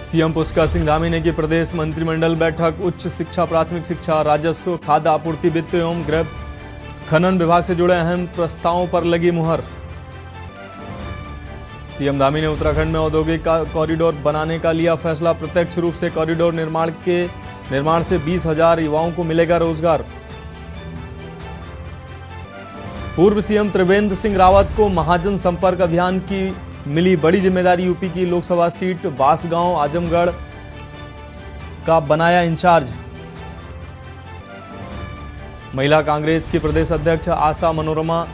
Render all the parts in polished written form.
CM Pushkar Singh Dhami ने की प्रदेश मंत्रिमंडल बैठक। उच्च शिक्षा, प्राथमिक शिक्षा, राजस्व, खाद्य आपूर्ति, वित्त एवं गृह खनन विभाग से जुड़े अहम प्रस्तावों पर लगी मुहर। सीएम धामी ने उत्तराखंड में औद्योगिक कॉरिडोर बनाने का लिया फैसला। प्रत्यक्ष रूप से कॉरिडोर निर्माण से 20,000 युवाओं को मिलेगा रोजगार। पूर्व सीएम त्रिवेंद्र सिंह रावत को महाजन संपर्क अभियान की मिली बड़ी जिम्मेदारी। यूपी की लोकसभा सीट बांसगांव आजमगढ़ का बनाया इंचार्ज। महिला कांग्रेस की प्रदेश अध्यक्ष आशा मनोरमा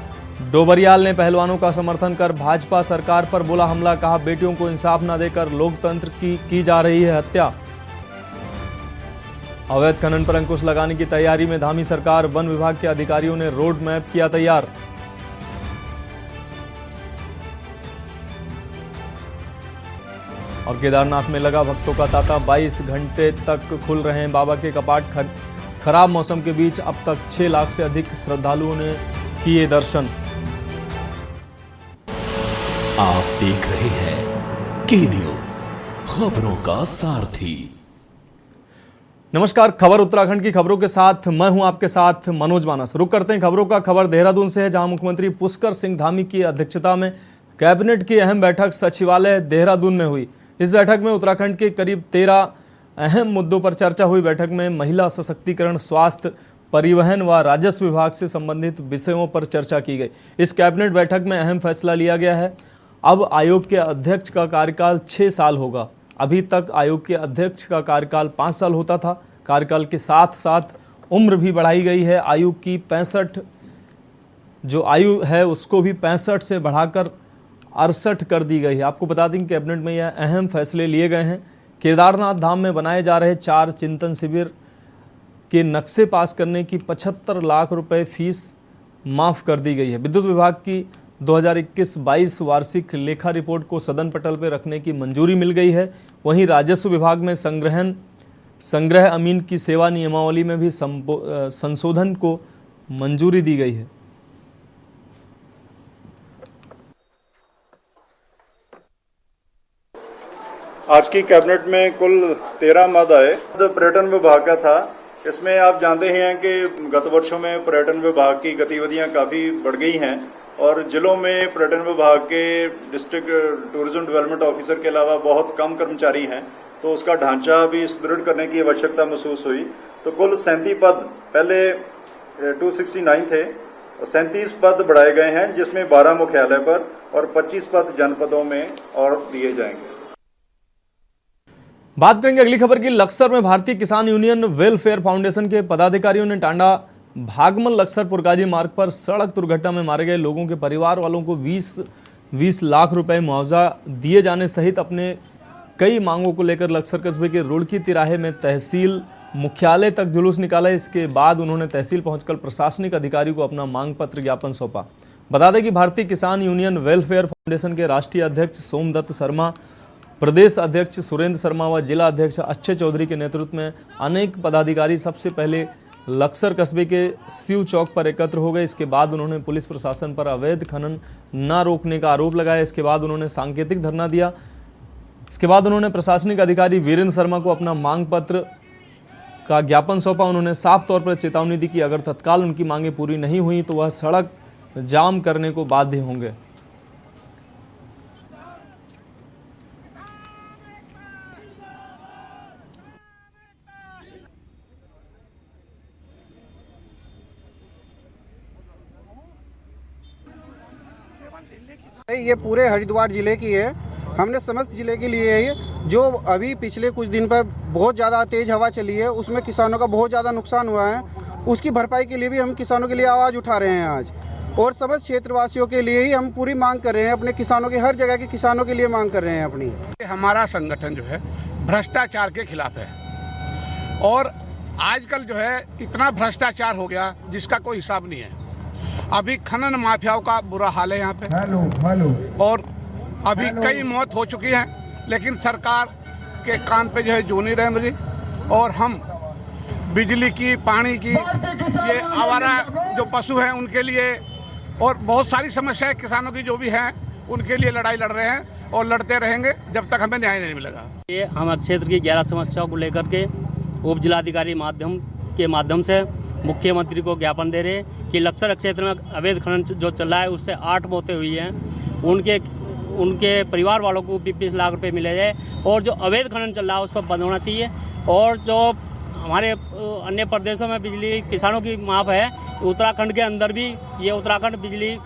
डोबरियाल ने पहलवानों का समर्थन कर भाजपा सरकार पर बोला हमला। कहा बेटियों को इंसाफ न देकर लोकतंत्र की जा रही है हत्या। अवैध खनन पर अंकुश लगाने की तैयारी में धामी सरकार। वन विभाग के अधिकारियों ने रोड मैप किया तैयार। और केदारनाथ में लगा भक्तों का तांता। 22 घंटे तक खुल रहे हैं बाबा के कपाट। खराब मौसम के बीच अब तक 6 लाख से अधिक श्रद्धालुओं ने किए दर्शन। आप देख रहे हैं के न्यूज, खबरों का सारथी। नमस्कार, खबर उत्तराखंड की खबरों के साथ मैं हूं आपके साथ मनोज मानस। रुक करते हैं खबरों का। खबर देहरादून से है, जहां मुख्यमंत्री पुष्कर सिंह धामी की अध्यक्षता में कैबिनेट की अहम बैठक सचिवालय देहरादून में हुई। इस बैठक में उत्तराखंड के करीब 13 अहम मुद्दों पर चर्चा हुई। बैठक में महिला सशक्तिकरण, स्वास्थ्य, परिवहन व राजस्व विभाग से संबंधित विषयों पर चर्चा की गई। इस कैबिनेट बैठक में अहम फैसला लिया गया है। अब आयोग के अध्यक्ष का कार्यकाल 6 साल होगा। अभी तक आयोग के अध्यक्ष का कार्यकाल 5 साल होता था। कार्यकाल के साथ साथ उम्र भी बढ़ाई गई है। आयु की 65 जो आयु है उसको भी 65 से बढ़ाकर 68 कर दी गई है। आपको बता दें कि कैबिनेट में यह अहम फैसले लिए गए हैं। केदारनाथ धाम में बनाए जा रहे 4 चिंतन शिविर के नक्शे पास करने की 75 लाख रुपए फीस माफ कर दी गई है। विद्युत विभाग की 2021-22 वार्षिक लेखा रिपोर्ट को सदन पटल पर रखने की मंजूरी मिल गई है। वहीं राजस्व विभाग में संग्रह अमीन की सेवा नियमावली में भी संशोधन को मंजूरी दी गई है। आज की कैबिनेट में कुल 13 मद आए। पर्यटन विभाग का था। इसमें आप जानते हैं कि गत वर्षों में पर्यटन विभाग की गतिविधियां काफ़ी बढ़ गई हैं और जिलों में पर्यटन विभाग के डिस्ट्रिक्ट टूरिज्म डेवलपमेंट ऑफिसर के अलावा बहुत कम कर्मचारी हैं, तो उसका ढांचा भी सुदृढ़ करने की आवश्यकता महसूस हुई। तो कुल 37 पद, पहले 269 थे, 37 पद बढ़ाए गए हैं, जिसमें 12 मुख्यालय पर और 25 पद जनपदों में और दिए जाएंगे। बात करेंगे अगली खबर की। लक्सर में भारतीय किसान यूनियन वेलफेयर फाउंडेशन के पदाधिकारियों ने टांडा भागमल लक्सर पुरकाजी मार्ग पर सड़क दुर्घटना में मारे गए लोगों के परिवार वालों को 20 लाख रुपए मुआवजा दिए जाने सहित अपने कई मांगों को लेकर लक्सर कस्बे के रुड़की तिराहे में तहसील मुख्यालय तक जुलूस निकाला। इसके बाद उन्होंने तहसील पहुंचकर प्रशासनिक अधिकारी को अपना मांग पत्र ज्ञापन सौंपा। बता दें कि भारतीय किसान यूनियन वेलफेयर फाउंडेशन के राष्ट्रीय अध्यक्ष सोमदत्त शर्मा, प्रदेश अध्यक्ष सुरेंद्र शर्मा व जिला अध्यक्ष अक्षय चौधरी के नेतृत्व में अनेक पदाधिकारी सबसे पहले लक्सर कस्बे के शिव चौक पर एकत्र हो गए। इसके बाद उन्होंने पुलिस प्रशासन पर अवैध खनन न रोकने का आरोप लगाया। इसके बाद उन्होंने सांकेतिक धरना दिया। इसके बाद उन्होंने प्रशासनिक अधिकारी वीरेंद्र शर्मा को अपना मांग पत्र का ज्ञापन सौंपा। उन्होंने साफ तौर पर चेतावनी दी कि अगर तत्काल उनकी मांगें पूरी नहीं हुई तो वह सड़क जाम करने को बाध्य होंगे। ये पूरे हरिद्वार जिले की है। हमने समस्त जिले के लिए है। जो अभी पिछले कुछ दिन पर बहुत ज़्यादा तेज़ हवा चली है, उसमें किसानों का बहुत ज़्यादा नुकसान हुआ है। उसकी भरपाई के लिए भी हम किसानों के लिए आवाज़ उठा रहे हैं आज, और समस्त क्षेत्रवासियों के लिए ही हम पूरी मांग कर रहे हैं। अपने किसानों के, हर जगह के किसानों के लिए मांग कर रहे हैं अपनी। हमारा संगठन जो है भ्रष्टाचार के खिलाफ है, और आजकल जो है इतना भ्रष्टाचार हो गया जिसका कोई हिसाब नहीं है। अभी खनन माफियाओं का बुरा हाल है यहाँ पे, और अभी कई मौत हो चुकी है, लेकिन सरकार के कान पे जो है जूनी रह रही। और हम बिजली की, पानी की, ये आवारा जो पशु हैं उनके लिए, और बहुत सारी समस्याएं किसानों की जो भी हैं उनके लिए लड़ाई लड़ रहे हैं। और लड़ते रहेंगे जब तक हमें न्याय नहीं मिलेगा। ये हम क्षेत्र की 11 समस्याओं को लेकर के उप जिलाधिकारी के माध्यम से मुख्यमंत्री को ज्ञापन दे रहे हैं कि लक्सर क्षेत्र में अवैध खनन जो चल रहा है उससे 8 मौतें हुई हैं, उनके परिवार वालों को 20 लाख रुपए मिले जाए और जो अवैध खनन चल रहा है उस पर बंद होना चाहिए। और जो हमारे अन्य प्रदेशों में बिजली किसानों की माफ है, उत्तराखंड के अंदर भी ये उत्तराखंड बिजली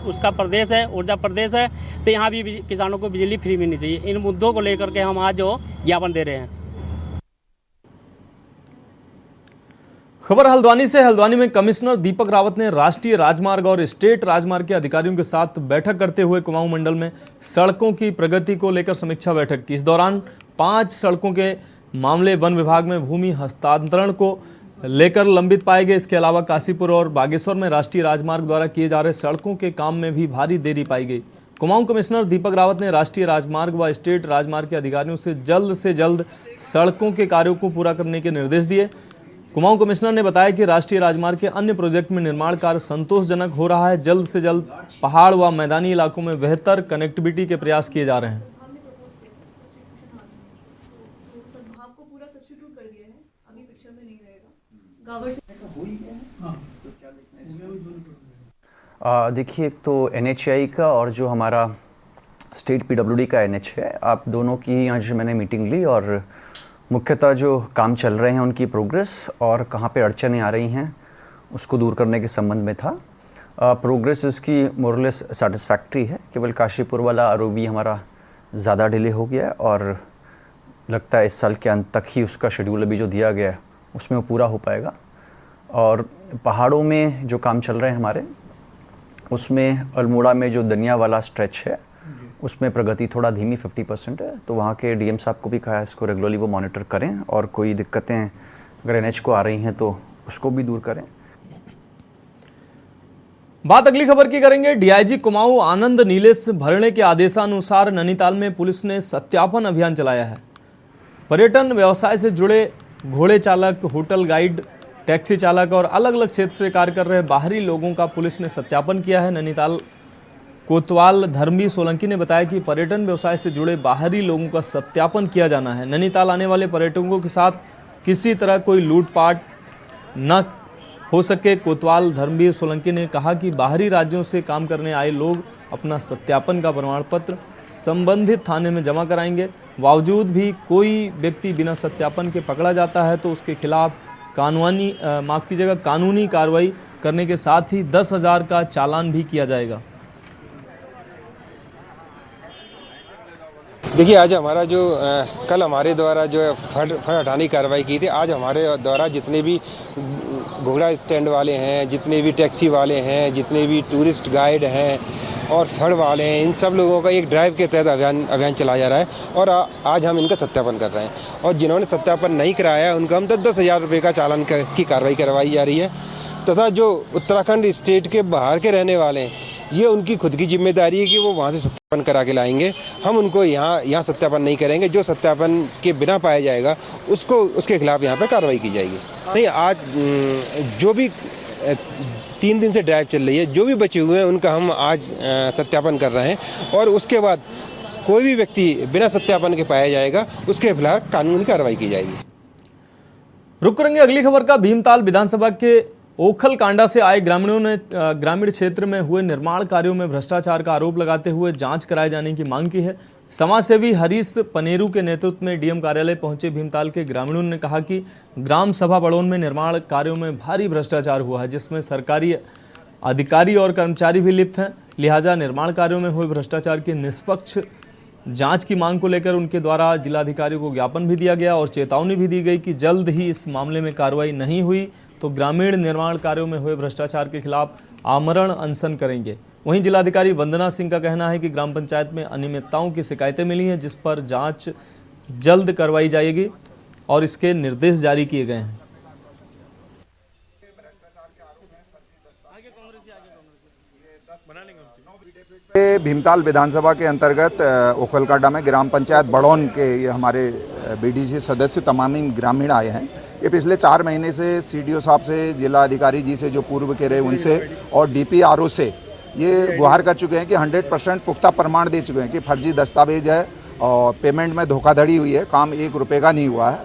उसका प्रदेश है, ऊर्जा प्रदेश है, तो यहाँ भी किसानों को बिजली फ्री मिलनी चाहिए। इन मुद्दों को लेकर के हम आज जो ज्ञापन दे रहे हैं। खबर हल्द्वानी से। हल्द्वानी में कमिश्नर दीपक रावत ने राष्ट्रीय राजमार्ग और स्टेट राजमार्ग के अधिकारियों के साथ बैठक करते हुए कुमाऊं मंडल में सड़कों की प्रगति को लेकर समीक्षा बैठक की। इस दौरान 5 सड़कों के मामले वन विभाग में भूमि हस्तांतरण को लेकर लंबित पाए गए। इसके अलावा काशीपुर और बागेश्वर में राष्ट्रीय राजमार्ग द्वारा किए जा रहे सड़कों के काम में भी भारी देरी पाई गई। कुमाऊं कमिश्नर दीपक रावत ने राष्ट्रीय राजमार्ग व स्टेट राजमार्ग के अधिकारियों से जल्द सड़कों के कार्यों को पूरा करने के निर्देश दिए। कुमाऊं कमिश्नर ने बताया कि राष्ट्रीय राजमार्ग के अन्य प्रोजेक्ट में निर्माण कार्य संतोषजनक हो रहा है। जल्द से जल्द पहाड़ व मैदानी इलाकों में बेहतर कनेक्टिविटी के प्रयास किए जा रहे हैं। देखिए, एक तो NHAI का और जो हमारा स्टेट PWD का NH है, आप दोनों की आज मैंने मीटिंग ली और मुख्यतः जो काम चल रहे हैं उनकी प्रोग्रेस और कहाँ पे अड़चनें आ रही हैं उसको दूर करने के संबंध में था। प्रोग्रेस इसकी मोरलेस सेटिस्फैक्ट्री है। केवल काशीपुर वाला ROB हमारा ज़्यादा डिले हो गया है और लगता है इस साल के अंत तक ही उसका शेड्यूल अभी जो दिया गया है उसमें वो पूरा हो पाएगा। और पहाड़ों में जो काम चल रहे हैं हमारे, उसमें अल्मोड़ा में जो दनिया वाला स्ट्रेच है उसमें प्रगति थोड़ा धीमी 50% है। तो वहाँ के DM साहब को भी कहा है इसको रेगुलरली वो मॉनिटर करें और कोई दिक्कतें अगर NH को आ रही हैं तो उसको भी दूर करें। बात अगली खबर की करेंगे। DIG कुमाऊं आनंद नीलेश भरणे के आदेशानुसार नैनीताल में पुलिस ने सत्यापन अभियान चलाया है। पर्यटन व्यवसाय से जुड़े घोड़े चालक, होटल गाइड, टैक्सी चालक और अलग अलग क्षेत्र से कार्य कर रहे बाहरी लोगों का पुलिस ने सत्यापन किया है। नैनीताल कोतवाल धर्मवीर सोलंकी ने बताया कि पर्यटन व्यवसाय से जुड़े बाहरी लोगों का सत्यापन किया जाना है। नैनीताल आने वाले पर्यटकों के साथ किसी तरह कोई लूटपाट न हो सके। कोतवाल धर्मवीर सोलंकी ने कहा कि बाहरी राज्यों से काम करने आए लोग अपना सत्यापन का प्रमाण पत्र संबंधित थाने में जमा कराएंगे। बावजूद भी कोई व्यक्ति बिना सत्यापन के पकड़ा जाता है तो उसके खिलाफ कानूनी कार्रवाई करने के साथ ही 10,000 का चालान भी किया जाएगा। देखिए, आज हमारा जो कल हमारे द्वारा जो फंड हटाने की कार्रवाई की थी, आज हमारे द्वारा जितने भी घोड़ा स्टैंड वाले हैं, जितने भी टैक्सी वाले हैं, जितने भी टूरिस्ट गाइड हैं और फड़ वाले हैं, इन सब लोगों का एक ड्राइव के तहत अभियान चलाया जा रहा है और आज हम इनका सत्यापन कर रहे हैं। और जिन्होंने सत्यापन नहीं कराया उनका हम 10,000 रुपये का चालान की कार्रवाई करवाई जा रही है। तथा जो उत्तराखंड स्टेट के बाहर के रहने वाले हैं, ये उनकी खुद की जिम्मेदारी है कि वो वहाँ से सत्यापन करा के लाएंगे। हम उनको यहाँ सत्यापन नहीं करेंगे। जो सत्यापन के बिना पाया जाएगा उसके खिलाफ यहाँ पे कार्रवाई की जाएगी। नहीं, आज जो भी 3 दिन से ड्राइव चल रही है, जो भी बचे हुए हैं उनका हम आज सत्यापन कर रहे हैं और उसके बाद कोई भी व्यक्ति बिना सत्यापन के पाया जाएगा उसके खिलाफ कानूनी कार्रवाई की जाएगी। रुक करेंगे अगली खबर का। भीमताल विधानसभा के ओखल कांडा से आए ग्रामीणों ने ग्रामीण क्षेत्र में हुए निर्माण कार्यों में भ्रष्टाचार का आरोप लगाते हुए जांच कराए जाने की मांग की है। समाजसेवी हरीश पनेरू के नेतृत्व में DM कार्यालय पहुंचे भीमताल के ग्रामीणों ने कहा कि ग्राम सभा बड़ौन में निर्माण कार्यों में भारी भ्रष्टाचार हुआ है, जिसमें सरकारी अधिकारी और कर्मचारी भी लिप्त हैं। लिहाजा निर्माण कार्यों में हुए भ्रष्टाचार की निष्पक्ष जांच की मांग को लेकर उनके द्वारा जिलाधिकारी को ज्ञापन भी दिया गया और चेतावनी भी दी गई कि जल्द ही इस मामले में कार्रवाई नहीं हुई तो ग्रामीण निर्माण कार्यों में हुए भ्रष्टाचार के खिलाफ आमरण अनशन करेंगे। वहीं जिलाधिकारी वंदना सिंह का कहना है कि ग्राम पंचायत में अनियमितताओं की शिकायतें मिली हैं, जिस पर जांच जल्द करवाई जाएगी और इसके निर्देश जारी किए गए हैं। भीमताल विधानसभा के अंतर्गत ओखलकांडा में ग्राम पंचायत बड़ौन के ये हमारे BDC सदस्य तमाम ग्रामीण आए हैं। ये पिछले 4 महीने से CDO साहब से, जिला अधिकारी जी से जो पूर्व के रहे उनसे और DPRO से ये गुहार कर चुके हैं कि 100% पुख्ता प्रमाण दे चुके हैं कि फर्जी दस्तावेज है और पेमेंट में धोखाधड़ी हुई है, काम 1 रुपये का नहीं हुआ है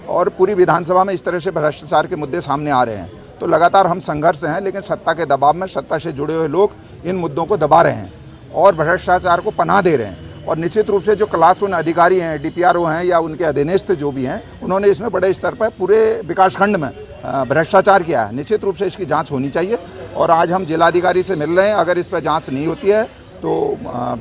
और पूरी विधानसभा में इस तरह से भ्रष्टाचार के मुद्दे सामने आ रहे हैं। तो लगातार हम संघर्ष हैं, लेकिन सत्ता के दबाव में सत्ता से जुड़े हुए लोग इन मुद्दों को दबा रहे हैं और भ्रष्टाचार को पनाह दे रहे हैं। और निश्चित रूप से जो क्लास 1 अधिकारी हैं, DPRO हैं या उनके अधीनस्थ जो भी हैं, उन्होंने इसमें बड़े स्तर पर पूरे विकासखंड में भ्रष्टाचार किया है। निश्चित रूप से इसकी जांच होनी चाहिए और आज हम जिलाधिकारी से मिल रहे हैं। अगर इस पर जांच नहीं होती है तो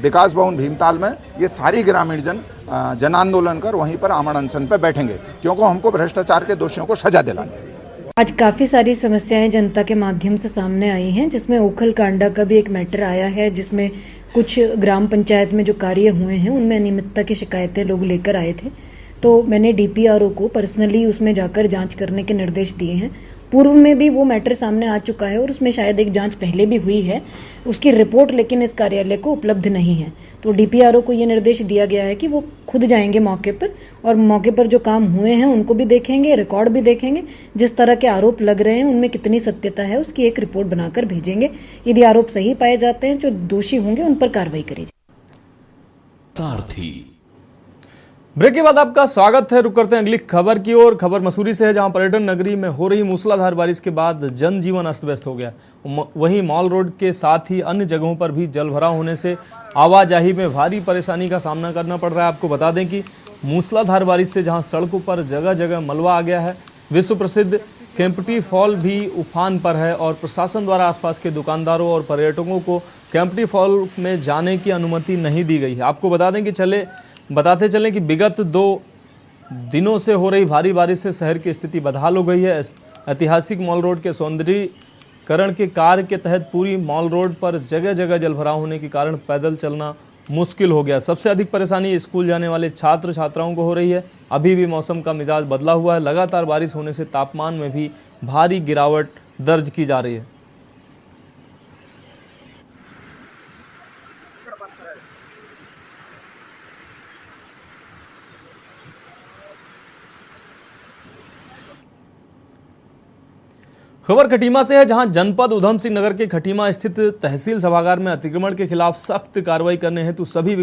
विकास भवन भीमताल में ये सारी ग्रामीण जन आंदोलन कर वहीं पर आमरण अनशन पर बैठेंगे, क्योंकि हमको भ्रष्टाचार के दोषियों को सजा दिलानी है। आज काफ़ी सारी समस्याएं जनता के माध्यम से सामने आई हैं, जिसमें ओखल कांडा का भी एक मैटर आया है, जिसमें कुछ ग्राम पंचायत में जो कार्य हुए हैं उनमें अनियमितता की शिकायतें लोग लेकर आए थे। तो मैंने DPRO को पर्सनली उसमें जाकर जांच करने के निर्देश दिए हैं। पूर्व में भी वो मैटर सामने आ चुका है और उसमें शायद एक जांच पहले भी हुई है, उसकी रिपोर्ट लेकिन इस कार्यालय को उपलब्ध नहीं है। तो DPRO को ये निर्देश दिया गया है कि वो खुद जाएंगे मौके पर और मौके पर जो काम हुए हैं उनको भी देखेंगे, रिकॉर्ड भी देखेंगे, जिस तरह के आरोप लग रहे हैं उनमें कितनी सत्यता है उसकी एक रिपोर्ट बनाकर भेजेंगे। यदि आरोप सही पाए जाते हैं, जो दोषी होंगे उन पर कार्रवाई करी सारथी। ब्रेक के बाद आपका स्वागत है। रुक करते हैं अगली खबर की ओर। खबर मसूरी से है, जहां पर्यटन नगरी में हो रही मूसलाधार बारिश के बाद जनजीवन अस्त व्यस्त हो गया। वहीं मॉल रोड के साथ ही अन्य जगहों पर भी जलभराव होने से आवाजाही में भारी परेशानी का सामना करना पड़ रहा है। आपको बता दें कि मूसलाधार बारिश से जहां सड़कों पर जगह जगह मलबा आ गया है, विश्व प्रसिद्ध केम्प्टी फॉल भी उफान पर है और प्रशासन द्वारा आसपास के दुकानदारों और पर्यटकों को केम्प्टी फॉल में जाने की अनुमति नहीं दी गई है। आपको बता दें कि बताते चलें कि विगत 2 दिनों से हो रही भारी बारिश से शहर की स्थिति बदहाल हो गई है। ऐतिहासिक मॉल रोड के सौंदर्यीकरण के कार्य के तहत पूरी मॉल रोड पर जगह जगह जलभराव होने के कारण पैदल चलना मुश्किल हो गया। सबसे अधिक परेशानी स्कूल जाने वाले छात्र छात्राओं को हो रही है। अभी भी मौसम का मिजाज बदला हुआ है। लगातार बारिश होने से तापमान में भी भारी गिरावट दर्ज की जा रही है। खबर खटीमा से है, जहां जनपद उधम सिंह नगर के खटीमा स्थित तहसील सभागार में अतिक्रमण के खिलाफ सख्त कार्रवाई करने हेतु सभी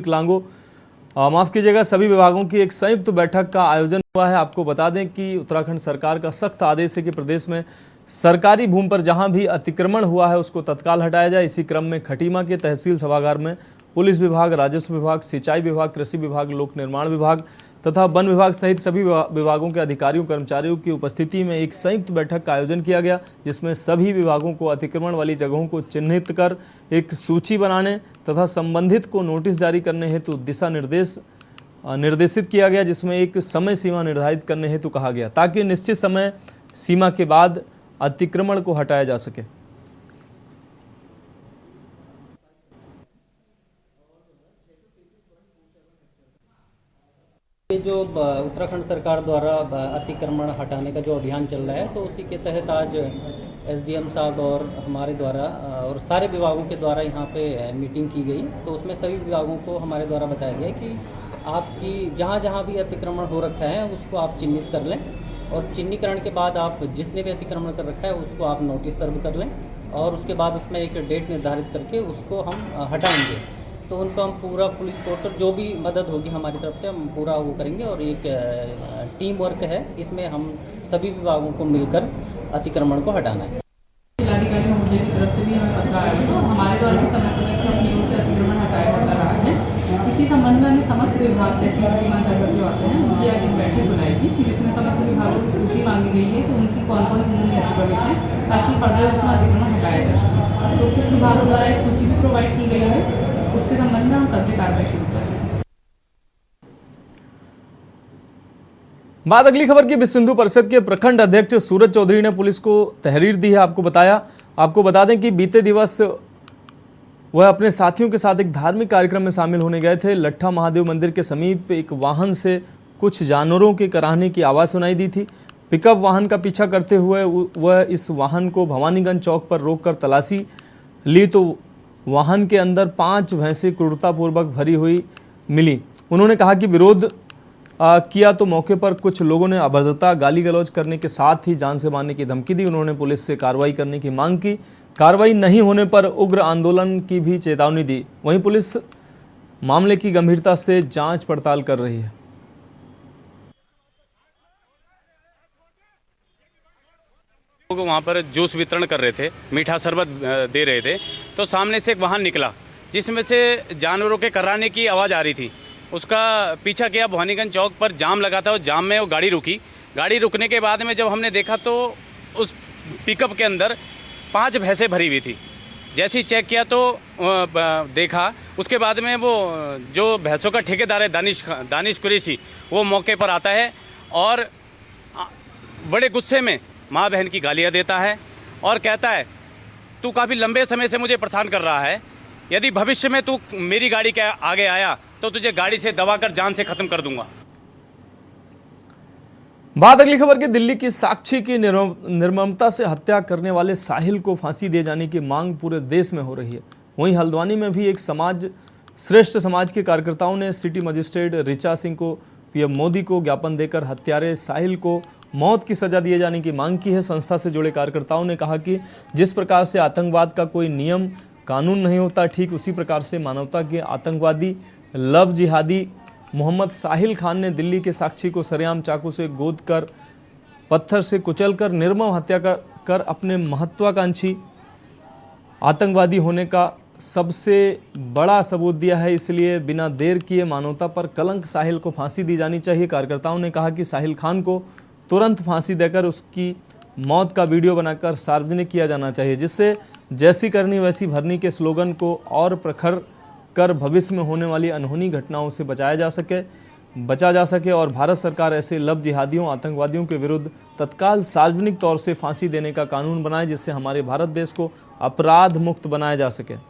विभागों की एक संयुक्त बैठक का आयोजन हुआ है। आपको बता दें कि उत्तराखंड सरकार का सख्त आदेश है कि प्रदेश में सरकारी भूमि पर जहां भी अतिक्रमण हुआ है उसको तत्काल हटाया जाए। इसी क्रम में खटीमा के तहसील सभागार में पुलिस विभाग, राजस्व विभाग, सिंचाई विभाग, कृषि विभाग, लोक निर्माण विभाग तथा वन विभाग सहित सभी विभागों के अधिकारियों कर्मचारियों की उपस्थिति में एक संयुक्त बैठक का आयोजन किया गया, जिसमें सभी विभागों को अतिक्रमण वाली जगहों को चिन्हित कर एक सूची बनाने तथा संबंधित को नोटिस जारी करने हेतु दिशा निर्देशित किया गया, जिसमें एक समय सीमा निर्धारित करने हेतु कहा गया ताकि निश्चित समय सीमा के बाद अतिक्रमण को हटाया जा सके। ये जो उत्तराखंड सरकार द्वारा अतिक्रमण हटाने का जो अभियान चल रहा है, तो उसी के तहत आज SDM साहब और हमारे द्वारा और सारे विभागों के द्वारा यहाँ पे मीटिंग की गई। तो उसमें सभी विभागों को हमारे द्वारा बताया गया कि आपकी जहाँ जहाँ भी अतिक्रमण हो रखा है उसको आप चिन्हित कर लें और चिन्हीकरण के बाद आप जिसने भी अतिक्रमण कर रखा है उसको आप नोटिस सर्व कर लें और उसके बाद उसमें एक डेट निर्धारित करके उसको हम हटाएंगे। तो उनको हम पूरा पुलिस फोर्स और जो भी मदद होगी हमारी तरफ से हम पूरा वो करेंगे और एक टीम वर्क है, इसमें हम सभी विभागों को मिलकर अतिक्रमण को हटाना है। जिलाधिकारी महोदय की तरफ से भी हमें पत्र आया है, हमारे द्वारा भी समय समय पर अपनी ओर से अतिक्रमण हटाया जाता रहा है। इसी संबंध में हमने समस्त विभाग तहसील के अंतर्गत जो आते हैं उनकी आज एक बैठक बुलाई थी, जिसमें समस्त विभागों से सूची मांगी गई है कि उनकी कौन कौन सी भूमि अतिक्रमित है ताकि फर्दर उसमें अतिक्रमण हटाया जा सके। तो कुछ विभागों द्वारा एक सूची भी प्रोवाइड की गई है, उसके संबंध में हम कल से कार्रवाई शुरू करेंगे। बात अगली खबर की। विश्व हिंदू परिषद के प्रखंड अध्यक्ष सूरज चौधरी ने पुलिस को तहरीर दी है। आपको बता दें कि बीते दिवस वह अपने साथियों के साथ एक धार्मिक कार्यक्रम में शामिल होने गए थे। लट्ठा महादेव मंदिर के समीप एक वाहन से कुछ जानवरों के कराहने की आवाज़ सुनाई दी थी। पिकअप वाहन का पीछा करते हुए वह इस वाहन को भवानीगंज चौक पर रोककर तलाशी ली तो वाहन के अंदर 5 भैंसें क्रूरतापूर्वक भरी हुई मिली। उन्होंने कहा कि विरोध किया तो मौके पर कुछ लोगों ने अभद्रता, गाली गलौज करने के साथ ही जान से मारने की धमकी दी। उन्होंने पुलिस से कार्रवाई करने की मांग की। कार्रवाई नहीं होने पर उग्र आंदोलन की भी चेतावनी दी। वहीं पुलिस मामले की गंभीरता से जांच पड़ताल कर रही है। लोग वहाँ पर जूस वितरण कर रहे थे, मीठा शरबत दे रहे थे, तो सामने से एक वाहन निकला जिसमें से जानवरों के कर्राने की आवाज़ आ रही थी। उसका पीछा किया। भवानीगंज चौक पर जाम लगा था, उस जाम में वो गाड़ी रुकी। गाड़ी रुकने के बाद में जब हमने देखा तो उस पिकअप के अंदर 5 भैंसें भरी हुई थी। जैसे ही चेक किया तो देखा, उसके बाद में वो जो भैंसों का ठेकेदार है दानिश कुरैशी, वो मौके पर आता है और बड़े गुस्से में माँ बहन की गालियाँ देता है और कहता है तू काफ़ी लंबे समय से मुझे परेशान कर रहा है, यदि भविष्य में तू मेरी गाड़ी के आगे आया तो तुझे गाड़ी से दबाकर जान से ख़त्म कर दूंगा। बात अगली खबर की। दिल्ली की साक्षी की निर्ममता से हत्या करने वाले साहिल को फांसी दिए जाने की मांग पूरे देश में हो रही है। वहीं हल्द्वानी में भी एक श्रेष्ठ समाज के कार्यकर्ताओं ने सिटी मजिस्ट्रेट ऋचा सिंह को पीएम मोदी को ज्ञापन देकर हत्यारे साहिल को मौत की सजा दिए जाने की मांग की है। संस्था से जुड़े कार्यकर्ताओं ने कहा कि जिस प्रकार से आतंकवाद का कोई नियम कानून नहीं होता, ठीक उसी प्रकार से मानवता के आतंकवादी लव जिहादी मोहम्मद साहिल खान ने दिल्ली के साक्षी को सरेआम चाकू से गोद कर पत्थर से कुचलकर निर्मम हत्या कर अपने महत्वाकांक्षी आतंकवादी होने का सबसे बड़ा सबूत दिया है। इसलिए बिना देर किए मानवता पर कलंक साहिल को फांसी दी जानी चाहिए। कार्यकर्ताओं ने कहा कि साहिल खान को तुरंत फांसी देकर उसकी मौत का वीडियो बनाकर सार्वजनिक किया जाना चाहिए, जिससे जैसी करनी वैसी भरनी के स्लोगन को और प्रखर कर भविष्य में होने वाली अनहोनी घटनाओं से बचा जा सके और भारत सरकार ऐसे लव जिहादियों आतंकवादियों के विरुद्ध तत्काल सार्वजनिक तौर से फांसी देने का कानून बनाए, जिससे हमारे भारत देश को अपराध मुक्त बनाया जा सके।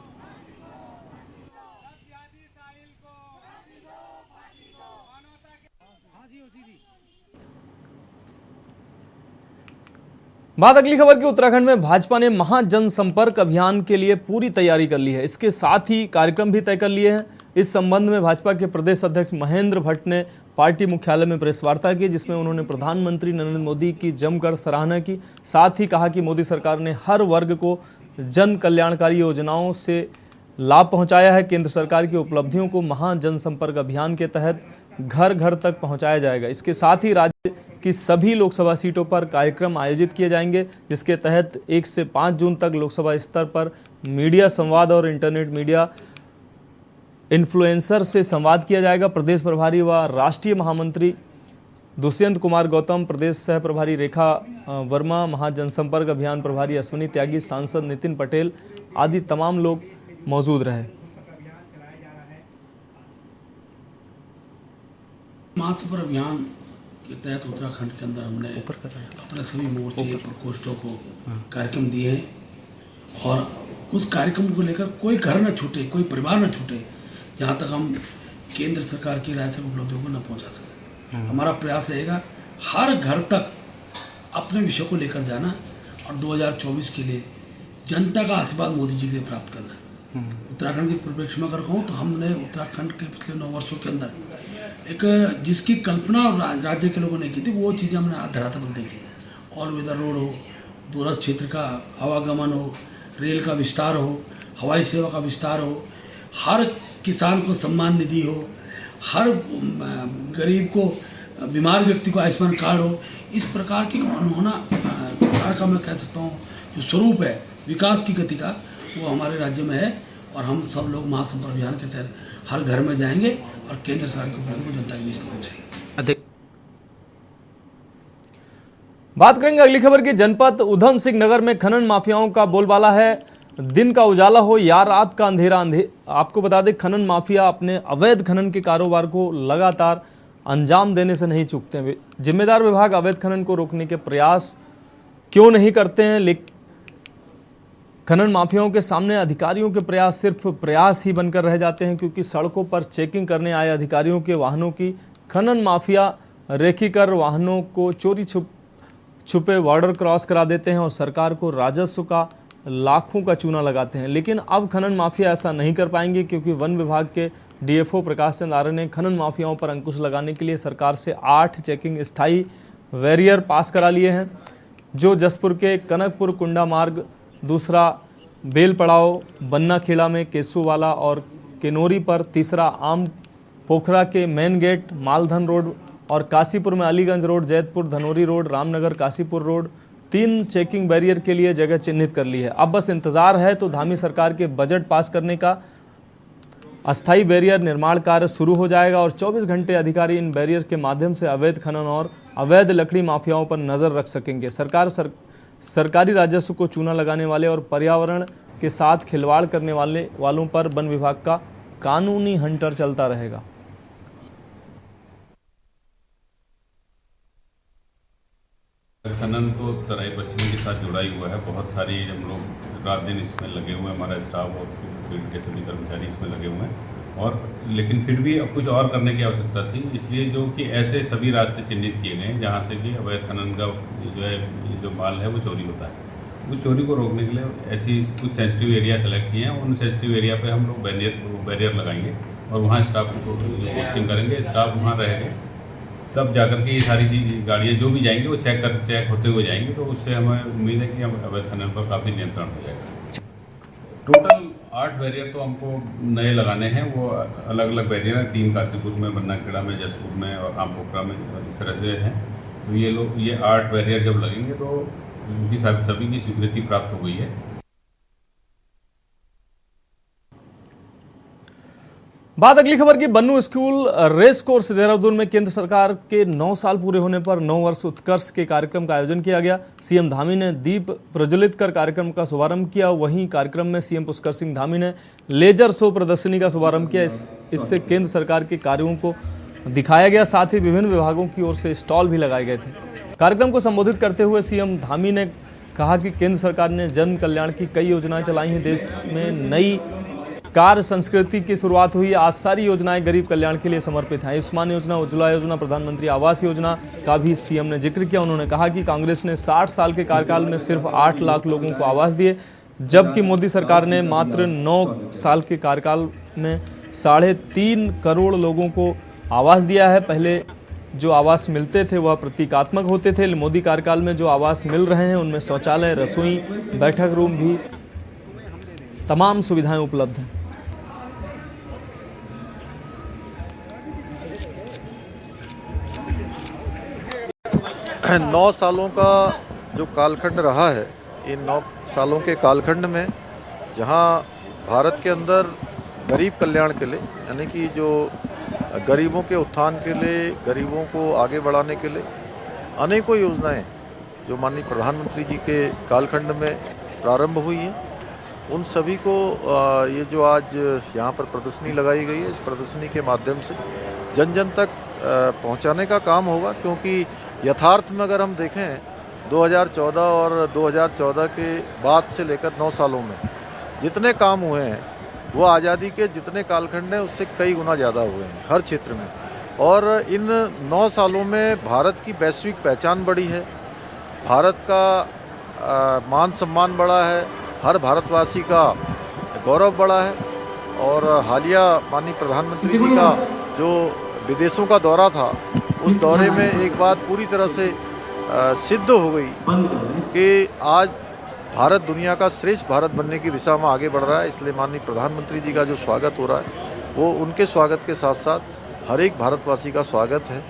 बात अगली खबर की। उत्तराखंड में भाजपा ने महाजनसंपर्क अभियान के लिए पूरी तैयारी कर ली है। इसके साथ ही कार्यक्रम भी तय कर लिए हैं। इस संबंध में भाजपा के प्रदेश अध्यक्ष महेंद्र भट्ट ने पार्टी मुख्यालय में प्रेस वार्ता की, जिसमें उन्होंने प्रधानमंत्री नरेंद्र मोदी की जमकर सराहना की। साथ ही कहा कि मोदी सरकार ने हर वर्ग को जन कल्याणकारी योजनाओं से लाभ पहुंचाया है। केंद्र सरकार की उपलब्धियों को महाजनसंपर्क अभियान के तहत घर घर तक पहुंचाया जाएगा। इसके साथ ही राज्य की सभी लोकसभा सीटों पर कार्यक्रम आयोजित किए जाएंगे, जिसके तहत 1 से 5 जून तक लोकसभा स्तर पर मीडिया संवाद और इंटरनेट मीडिया इन्फ्लुएंसर से संवाद किया जाएगा। प्रदेश प्रभारी व राष्ट्रीय महामंत्री दुष्यंत कुमार गौतम, प्रदेश सह प्रभारी रेखा वर्मा, महाजनसंपर्क अभियान प्रभारी अश्विनी त्यागी, सांसद नितिन पटेल आदि तमाम लोग मौजूद रहे। महासंपर्क अभियान के तहत उत्तराखंड के अंदर हमने अपने सभी मोर्चे प्रकोष्ठों को कार्यक्रम दिए हैं और उस कार्यक्रम को लेकर कोई घर न छूटे, कोई परिवार न छूटे जहाँ तक हम केंद्र सरकार की राय से उपलब्धियों को न पहुँचा सकें। हमारा प्रयास रहेगा हर घर तक अपने विषय को लेकर जाना और 2024 के लिए जनता का आशीर्वाद मोदी जी के लिए प्राप्त करना। उत्तराखंड के परिप्रेक्ष्य में अगर कहूँ तो हमने उत्तराखंड के पिछले 9 वर्षों के अंदर एक जिसकी कल्पना राज्य के लोगों ने की थी, वो चीज़ें हमने आज धरातल पर देखी। ऑल वेदर रोड हो, दूरस्थ क्षेत्र का आवागमन हो, रेल का विस्तार हो, हवाई सेवा का विस्तार हो, हर किसान को सम्मान निधि हो, हर गरीब को, बीमार व्यक्ति को आयुष्मान कार्ड हो। इस प्रकार की अनहोना का मैं कह सकता हूँ जो स्वरूप है विकास की गति का, वो हमारे राज्य में है और हम सब लोग महासंपर्क अभियान के तहत हर घर में जाएंगे और केंद्र सरकार के उपलब्धि को जनता के बीच पहुंचाएंगे। बात करेंगे अगली खबर की। जनपद उधम सिंह नगर में खनन माफियाओं का बोलबाला है, दिन का उजाला हो या रात का अंधेरा। आपको बता दें, खनन माफिया अपने अवैध खनन के कारोबार को लगातार अंजाम देने से नहीं चूकते। जिम्मेदार विभाग अवैध खनन को रोकने के प्रयास क्यों नहीं करते हैं, लेकिन खनन माफियाओं के सामने अधिकारियों के प्रयास सिर्फ प्रयास ही बनकर रह जाते हैं, क्योंकि सड़कों पर चेकिंग करने आए अधिकारियों के वाहनों की खनन माफिया रेकी कर वाहनों को चोरी छुपे बॉर्डर क्रॉस करा देते हैं और सरकार को राजस्व का लाखों का चूना लगाते हैं। लेकिन अब खनन माफिया ऐसा नहीं कर पाएंगे, क्योंकि वन विभाग के डीएफओ प्रकाश चंद आर्य ने खनन माफियाओं पर अंकुश लगाने के लिए सरकार से 8 चेकिंग स्थायी बैरियर पास करा लिए हैं, जो जसपुर के कनकपुर कुंडा मार्ग, दूसरा बेल पड़ाव बन्ना खेड़ा में केसुवाला और किनोरी पर, तीसरा आम पोखरा के मेन गेट मालधन रोड और काशीपुर में Aliganj road, Jaitpur Dhanori road, Ramnagar Kashipur road 3 checking barrier के लिए जगह चिन्हित कर ली है। अब बस इंतजार है तो धामी सरकार के बजट पास करने का। अस्थायी बैरियर निर्माण कार्य शुरू हो जाएगा और 24 घंटे अधिकारी इन बैरियर के माध्यम से अवैध खनन और अवैध लकड़ी माफियाओं पर नजर रख सकेंगे। सरकारी राजस्व को चूना लगाने वाले और पर्यावरण के साथ खिलवाड़ करने वालों पर वन विभाग का कानूनी हंटर चलता रहेगा। खनन तो तराई पश्चिमी के साथ जुड़ा ही हुआ है। बहुत सारी हम लोग रात दिन इसमें लगे हुए हैं, हमारा स्टाफ और फील्ड के सभी कर्मचारी इसमें लगे हुए हैं। और लेकिन फिर भी अब कुछ और करने की आवश्यकता थी, इसलिए जो कि ऐसे सभी रास्ते चिन्हित किए गए हैं जहाँ से कि अवैध खनन का जो माल है वो चोरी होता है। उस चोरी को रोकने के लिए ऐसी कुछ सेंसिटिव एरिया सेलेक्ट किए हैं। उन सेंसिटिव एरिया पे हम लोग बैरियर लगाएंगे और वहाँ स्टाफ को पोस्टिंग करेंगे, स्टाफ वहाँ रहेंगे, तब जाकर के ये सारी चीज़ गाड़ियाँ जो भी जाएंगी वो चेक होते हुए जाएंगी। तो उससे हमें उम्मीद है कि हम अवैध खनन पर काफ़ी नियंत्रण हो जाएगा। टोटल 8 बैरियर तो हमको नए लगाने हैं। वो अलग अलग बैरियर हैं, 3 काशीपुर में, बन्ना खेड़ा में, जसपुर में और आम पोखरा में, इस तरह से हैं। तो ये 8 बैरियर जब लगेंगे तो उनकी सभी की स्वीकृति प्राप्त हो गई है। बात अगली खबर की। बन्नू स्कूल रेस कोर्स देहरादून में केंद्र सरकार के 9 साल पूरे होने पर 9 वर्ष उत्कर्ष के कार्यक्रम का आयोजन किया गया। सीएम धामी ने दीप प्रज्वलित कर कार्यक्रम का शुभारंभ किया। वहीं कार्यक्रम में सीएम पुष्कर सिंह धामी ने लेजर शो प्रदर्शनी का शुभारंभ किया। इससे केंद्र सरकार के कार्यों को दिखाया गया, साथ ही विभिन्न विभागों की ओर से स्टॉल भी लगाए गए थे। कार्यक्रम को संबोधित करते हुए सीएम धामी ने कहा कि केंद्र सरकार ने जन कल्याण की कई योजनाएं चलाई हैं। देश में नई कार्य संस्कृति की शुरुआत हुई। आज सारी योजनाएं गरीब कल्याण के लिए समर्पित हैं। आयुष्मान योजना, उज्ज्वला योजना, प्रधानमंत्री आवास योजना का भी सीएम ने जिक्र किया। उन्होंने कहा कि कांग्रेस ने 60 साल के कार्यकाल में सिर्फ 8 लाख लोगों को आवास दिए, जबकि मोदी सरकार ने मात्र 9 साल के कार्यकाल में 3.5 करोड़ लोगों को आवास दिया है। पहले जो आवास मिलते थे वह प्रतीकात्मक होते थे। मोदी कार्यकाल में जो आवास मिल रहे हैं उनमें शौचालय, रसोई, बैठक रूम भी तमाम सुविधाएं उपलब्ध हैं। 9 सालों का जो कालखंड रहा है, इन 9 सालों के कालखंड में जहां भारत के अंदर गरीब कल्याण के लिए, यानी कि जो गरीबों के उत्थान के लिए, गरीबों को आगे बढ़ाने के लिए अनेकों योजनाएं जो माननीय प्रधानमंत्री जी के कालखंड में प्रारंभ हुई हैं, उन सभी को ये जो आज यहाँ पर प्रदर्शनी लगाई गई है, इस प्रदर्शनी के माध्यम से जन जन तक पहुँचाने का काम होगा। क्योंकि यथार्थ में अगर हम देखें 2014 और 2014 के बाद से लेकर 9 सालों में जितने काम हुए हैं वो आज़ादी के जितने कालखंड हैं उससे कई गुना ज़्यादा हुए हैं हर क्षेत्र में। और इन 9 सालों में भारत की वैश्विक पहचान बढ़ी है, भारत का मान सम्मान बढ़ा है, हर भारतवासी का गौरव बढ़ा है। और हालिया माननीय प्रधानमंत्री जी का जो विदेशों का दौरा था, उस दौरे में एक बात पूरी तरह से सिद्ध हो गई कि आज भारत दुनिया का श्रेष्ठ भारत बनने की दिशा में आगे बढ़ रहा है। इसलिए माननीय प्रधानमंत्री जी का जो स्वागत हो रहा है वो उनके स्वागत के साथ साथ हर एक भारतवासी का स्वागत है।